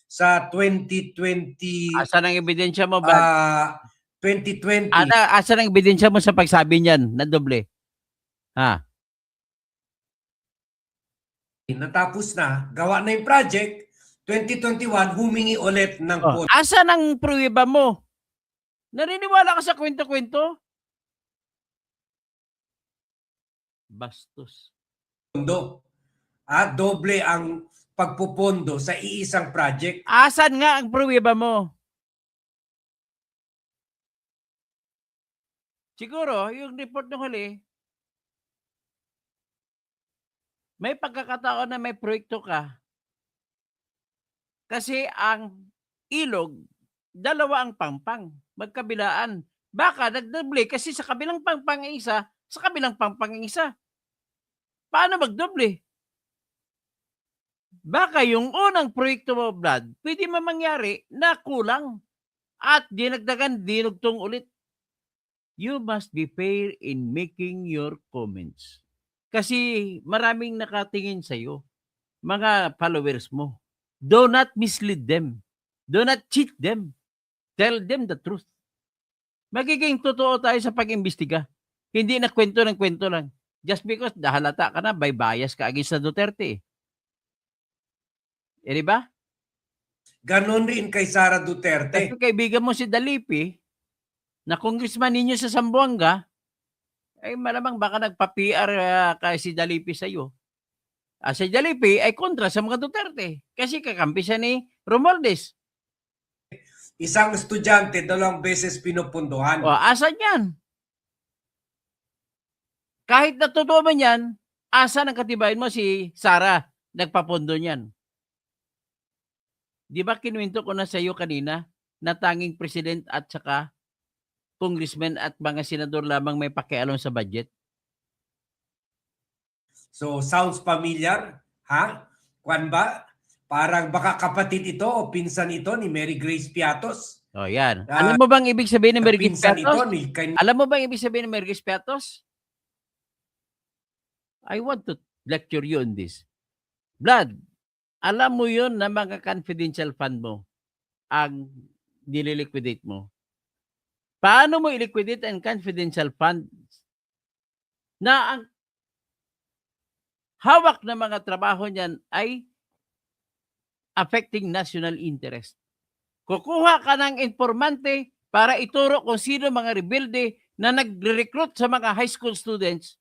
sa 2020, Asan ang ebidensya mo ba? 2020, Asan ang ebidensya mo sa pagsabi niyan na doble? Ha? natapos na, gawa na yung project, 2021, humingi ulit ng Oh, asan ang pruweba mo? Naniniwala ka sa kwento-kwento? Bastos. pondo. Doble ang pagpupondo sa iisang project. Asan nga ang pruweba mo? Siguro, yung report ng huli, may pagkakataon na may proyekto ka. Kasi ang ilog, dalawa ang pangpang, magkabilaan. Baka nagdoble kasi sa kabilang pangpang ang isa, sa kabilang pangpang ang isa. Paano magdoble? Baka yung unang proyekto mo, Brad, pwede mangyari na kulang at dinagdagan, dinugtong ulit. You must be fair in making your comments. Kasi maraming nakatingin sa'yo, mga followers mo. Do not mislead them. Do not cheat them. Tell them the truth. Magiging totoo tayo sa pag-imbestiga. Hindi na kwento ng kwento lang. Just because dahalata ka na, by bias ka against sa Duterte. Eh, di ba? Ganon rin kay Sara Duterte. Kasi kaibigan mo si Dalipi, na congressman ninyo sa Zamboanga, ay malamang baka nagpa-PR kay si Dalipi sa iyo. Si Dalipi ay kontra sa mga Duterte kasi kakampi siya ni Romualdez. Isang estudyante, 2 beses pinupunduhan. O, asan yan? Kahit na totoo man yan, asan ang katibayan mo si Sara nagpapondo niyan? Di ba kinuwento ko na sa iyo kanina na tanging president at saka congressman at mga senador lamang may pakialam sa budget? So, sounds familiar? Ha? Kwan ba? Parang baka kapatid ito o pinsan ito ni Mary Grace Piatos. O, yan. Alam mo bang ibig sabihin ng Mary Grace Pinsan ito Piatos? ni Alam mo bang ibig sabihin ng Mary Grace Piatos? I want to lecture you on this. Blood, Alam mo yun na mga confidential fund mo ang nililiquidate mo. Paano mo iliquidate ang confidential fund na ang hawak na mga trabaho niyan ay affecting national interest? Kukuha ka ng informante para ituro kung sino mga rebelde na nagre-recruit sa mga high school students.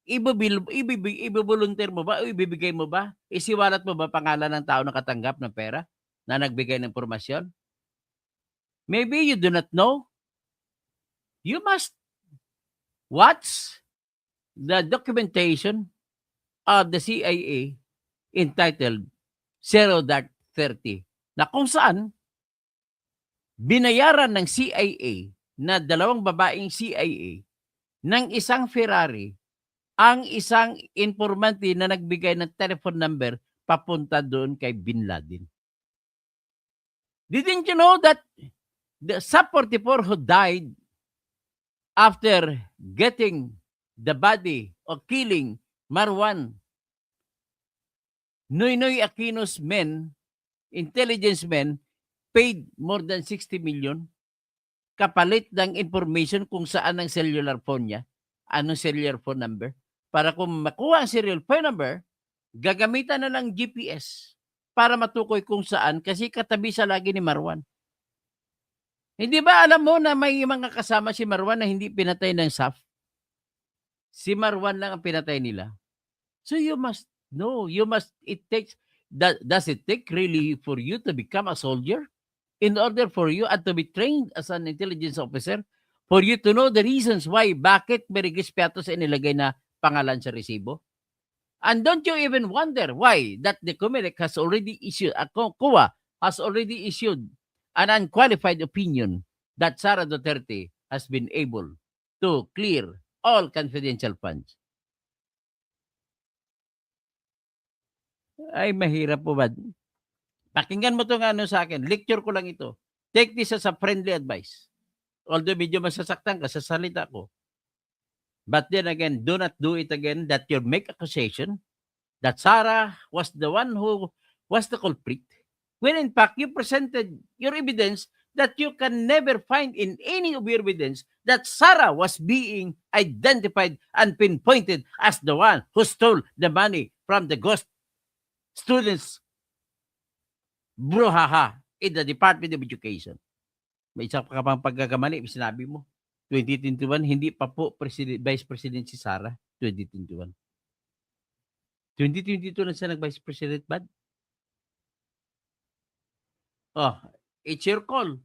Ibo-volunteer mo ba o ibibigay mo ba? Isiwalat mo ba pangalan ng tao nakatanggap ng pera na nagbigay ng impormasyon? Maybe you do not know. You must watch the documentation of the CIA entitled 0.30 na kung saan binayaran ng CIA na 2 babaeng CIA ng isang Ferrari ang isang informante na nagbigay ng telephone number papunta doon kay Bin Laden. Didn't you know that the Sub-44 who died after getting the body or killing Marwan, Noynoy Aquino's men, intelligence men, paid more than 60 million kapalit ng information kung saan ang cellular phone niya, anong cellular phone number, para kung makuha ang cellular phone number, gagamitan na lang GPS para matukoy kung saan kasi katabi siya lagi ni Marwan. Hindi ba alam mo na may mga kasama si Marwan na hindi pinatay ng SAF? Si Marwan lang ang pinatay nila. So you must know, does it take really for you to become a soldier? In order for you and to be trained as an intelligence officer, for you to know the reasons why, bakit may Regis Piatos ay nilagay na pangalan sa resibo? And don't you even wonder why that the COMELEC has already issued, COA has already issued an unqualified opinion that Sara Duterte has been able to clear all confidential funds. Ay, mahirap po ba? Pakinggan mo itong ano sa akin. Lecture ko lang ito. Take this as a friendly advice. Although medyo masasaktan ka sa salita ko. But then again, do not do it again that you make accusation that Sara was the one who was the culprit. When in fact, you presented your evidence that you can never find in any of your evidence that Sara was being identified and pinpointed as the one who stole the money from the ghost students brouhaha in the Department of Education. May isa pa pang pagkakamali, sinabi mo, 2021, hindi pa po Vice President si Sara, 2021. 2022 na siya nag-Vice President, bad? Oh, it's your call.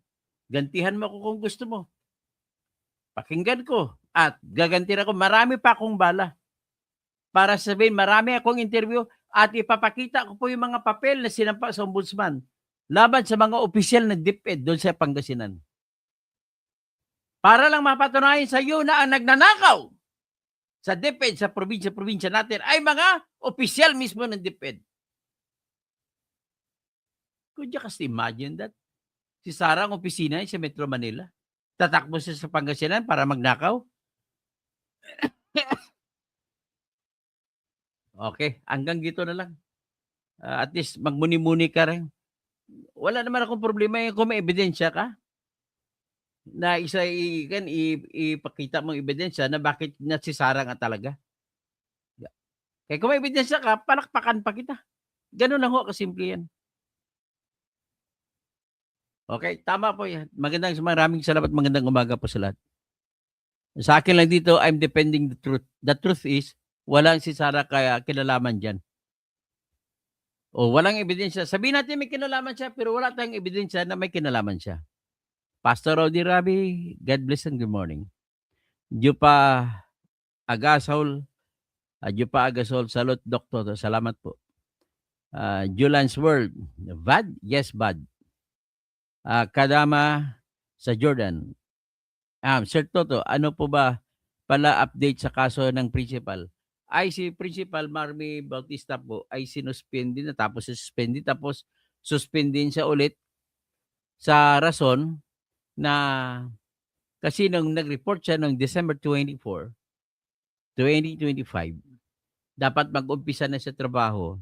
Gantihan mo ako kung gusto mo. Pakinggan ko. At gagantihan ako. Marami pa akong bala. Para sabihin, marami akong interview at ipapakita ko po yung mga papel na sinampa sa ombudsman laban sa mga opisyal ng DepEd doon sa Pangasinan. Para lang mapatunayan sa iyo na ang nagnanakaw sa DepEd sa probinsya natin ay mga opisyal mismo ng DepEd. Could you just imagine that? Si Sara ang opisina sa Metro Manila. Tatakbo siya sa Pangasinan para magnakaw. Okay, hanggang dito na lang. At least magmuni-muni ka rin. Wala naman akong problema kung may ebidensya ka. Na ipakita mong ebidensya na bakit na si Sara nga talaga. Kaya kung may ebidensya ka, palakpakan pa kita. Ganun lang ho, kasimple yan. Okay, tama po yan. Maraming salamat, magandang umaga po sa lahat. Sa akin lang dito, I'm defending the truth. The truth is, walang si Sara kaya kinalaman dyan. O walang ebidensya. Sabihin natin may kinalaman siya, pero wala tayong ebidensya na may kinalaman siya. Pastor Rodi Rabi, God bless and good morning. Jupa Agasol, salute Doktor. Salamat po. Julan's World, Bad? Yes, bad. Kadama sa Jordan. Sir Toto, ano po ba pala update sa kaso ng principal? Ay si Principal Marmy Bautista po ay sinuspindi na tapos suspendin siya ulit sa rason na kasi nung nag-report siya noong December 24, 2025, dapat mag-umpisa na sa trabaho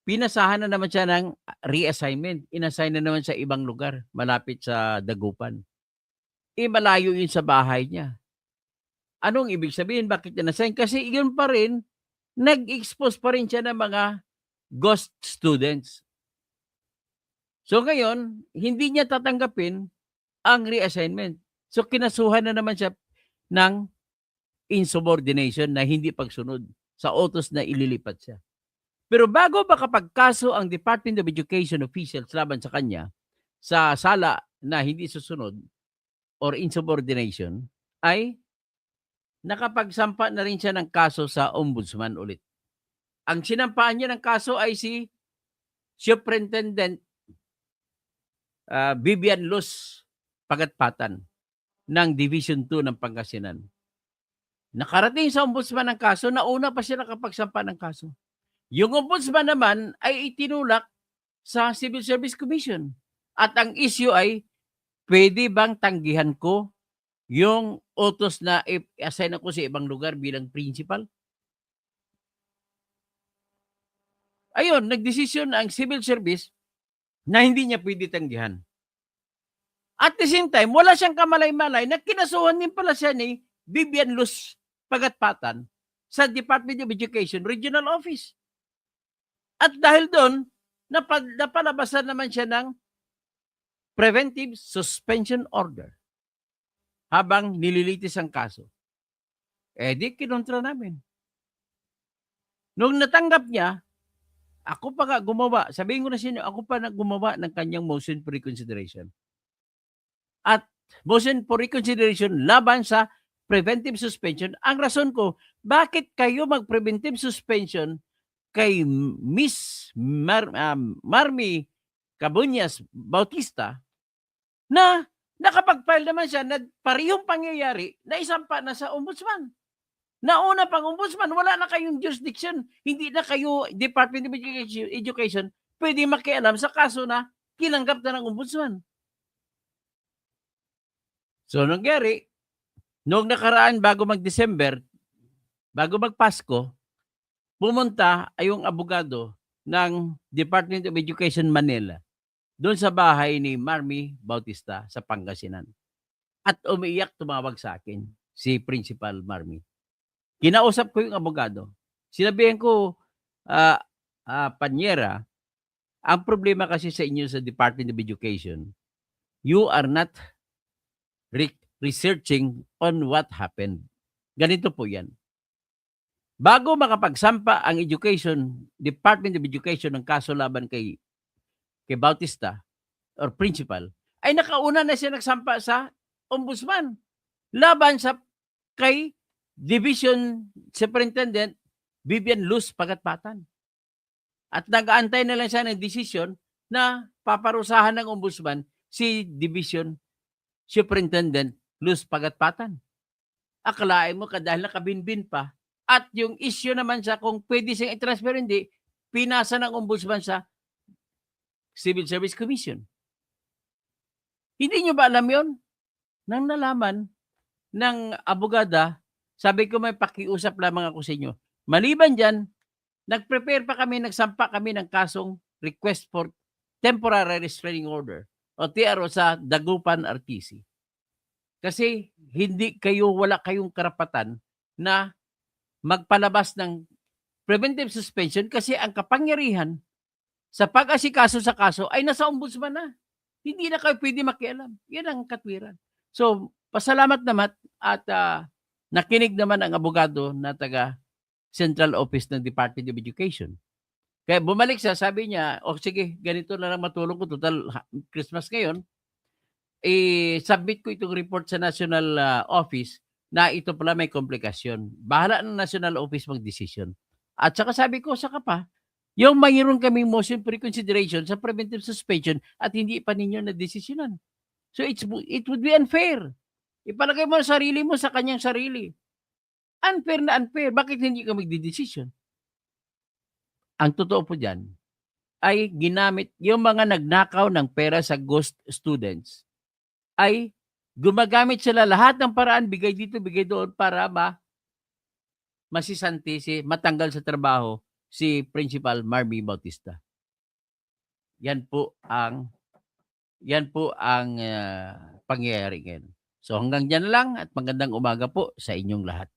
pinasahan na naman siya ng reassignment. Inassign na naman sa ibang lugar, malapit sa Dagupan. Malayo yun sa bahay niya. Anong ibig sabihin? Bakit niya na-assign? Kasi yun pa rin, nag-expose pa rin siya ng mga ghost students. So ngayon, hindi niya tatanggapin ang reassignment. So kinasuhan na naman siya ng insubordination na hindi pagsunod sa utos na ililipat siya. Pero bago makapagkaso ang Department of Education officials laban sa kanya sa sala na hindi susunod or insubordination, ay nakapagsampa na rin siya ng kaso sa ombudsman ulit. Ang sinampaan niya ng kaso ay si Superintendent Vivian Luz Pagatpatan ng Division 2 ng Pangasinan. Nakarating sa ombudsman ng kaso, nauna pa siya nakapagsampa ng kaso. Yung ombudsman naman ay itinulak sa Civil Service Commission. At ang issue ay, pwede bang tanggihan ko yung utos na i-assign ako sa ibang lugar bilang principal? Ayun, nagdesisyon ang Civil Service na hindi niya pwede tanggihan. At the same time, wala siyang kamalay-malay na kinasuhan din pala siya ni Vivian Luz Pagatpatan sa Department of Education Regional Office. At dahil doon, napalabasan naman siya ng preventive suspension order habang nililitis ang kaso. Di kinontra namin. Nung natanggap niya, ako pa nga gumawa, sabihin ko na siya, ako pa na gumawa ng kanyang motion for reconsideration. At motion for reconsideration laban sa preventive suspension. Ang rason ko, bakit kayo mag-preventive suspension kay Miss Marmy Cabuñas Bautista na nakapag-file naman siya na parehong pangyayari na isampa na sa ombudsman. Nauna pang ombudsman, wala na kayong jurisdiction. Hindi na kayo, Department of Education, pwede makialam sa kaso na kinanggap na ng ombudsman. So, nangyari, noong nakaraan bago mag-December, bago mag-Pasko, pumunta ay yung abogado ng Department of Education Manila doon sa bahay ni Marmy Bautista sa Pangasinan. At umiiyak, tumawag sa akin si Principal Marmy. Kinausap ko yung abogado. Sinabihan ko, Panyera, ang problema kasi sa inyo sa Department of Education, you are not researching on what happened. Ganito po yan. Bago makapagsampa ang Department of Education ng kaso laban kay Bautista or principal, ay nakauna na siya nagsampa sa ombudsman laban sa kay Division Superintendent Vivian Luz Pagatpatan. At nag-aantay na lang siya ng desisyon na paparusahan ng ombudsman si Division Superintendent Luz Pagatpatan. Akalain mo dahil nakabinbin pa at yung issue naman sa kung pwede siyang i-transfer hindi, pinasa ng ombudsman sa Civil Service Commission. Hindi nyo ba alam yon? Nang nalaman ng abogada, sabi ko may pakiusap lamang ako sa inyo. Maliban dyan, nagprepare pa kami, nagsampa kami ng kasong request for temporary restraining order o TRO sa Dagupan RTC. Kasi wala kayong karapatan na magpalabas ng preventive suspension kasi ang kapangyarihan sa pag-asikaso sa kaso ay nasa ombudsman na. Hindi na kayo pwede makialam. Yan ang katwiran. So, pasalamat naman at nakinig naman ang abogado na taga Central Office ng Department of Education. Kaya bumalik siya, sabi niya, sige, ganito na lang matulong ko. Total, Christmas ngayon. I-submit ko itong report sa National Office na ito pala may komplikasyon. Bahala ng National Office mag-decision. At saka sabi ko, saka pa, yung mayroon kaming motion for reconsideration sa preventive suspension at hindi pa ninyo na-desisyonan. So it would be unfair. Ipalagay mo ang sarili mo sa kanyang sarili. Unfair na unfair. Bakit hindi ka magdidesisyon? Ang totoo po dyan ay ginamit yung mga nagnakaw ng pera sa ghost students ay gumagamit sila lahat ng paraan, bigay dito, bigay doon para masisanti matanggal sa trabaho si Principal Marby Bautista. Yan po ang pangyayari ngayon. So hanggang diyan lang at magandang umaga po sa inyong lahat.